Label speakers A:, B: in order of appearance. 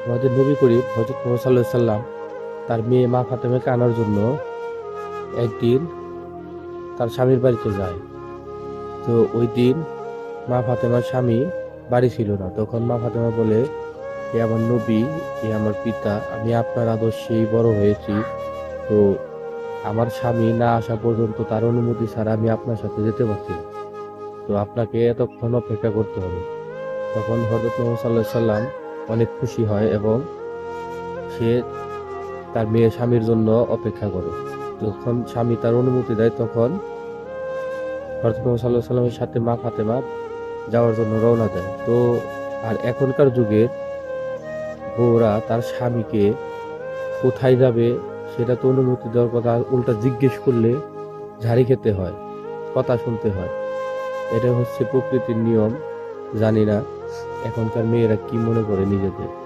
A: আমাদের নবী করিম হযরত মুহাম্মদ সাল্লাল্লাহু আলাইহি সাল্লাম তার মেয়ে মা ফাতেমাকে আনার জন্য একদিন তার স্বামীর বাড়িতে যায়। তো ওই দিন মা ফাতেমার স্বামী বাড়ি ছিল না। তখন মা ফাতেমা বলে, "এ আমার নবী, এ আমার পিতা, আমি আপনার আদর্শেই বড় হয়েছি। তো আমার স্বামী না আসা পর্যন্ত তার অনুমতি ছাড়া আমি আপনার সাথে যেতে পারছি না। তো আপনাকে এতক্ষণ অপেক্ষা করতে হবে।" তখন হযরত মুহাম্মদ সাল্লাল্লাহু আলাইহি সাল্লাম অনেক খুশি হয় এবং সে তার মেয়ে স্বামীর জন্য অপেক্ষা করে। যখন স্বামী তার অনুমতি দেয় তখন হযরত মুহাম্মদ সাল্লাল্লাহু আলাইহি সাল্লামের সাথে মা ফাতেমা যাওয়ার জন্য রওনা দেয়। তো আর এখনকার যুগের বউরা তার স্বামীকে কোথায় যাবে সেটা তো অনুমতি দেওয়ার কথা, উল্টা জিজ্ঞেস করলে ঝাড়ি খেতে হয়, কথা শুনতে হয়। এটা হচ্ছে প্রকৃতির নিয়ম। জানি না এখনকার মেয়েরা কি মনে করে নিজেদের।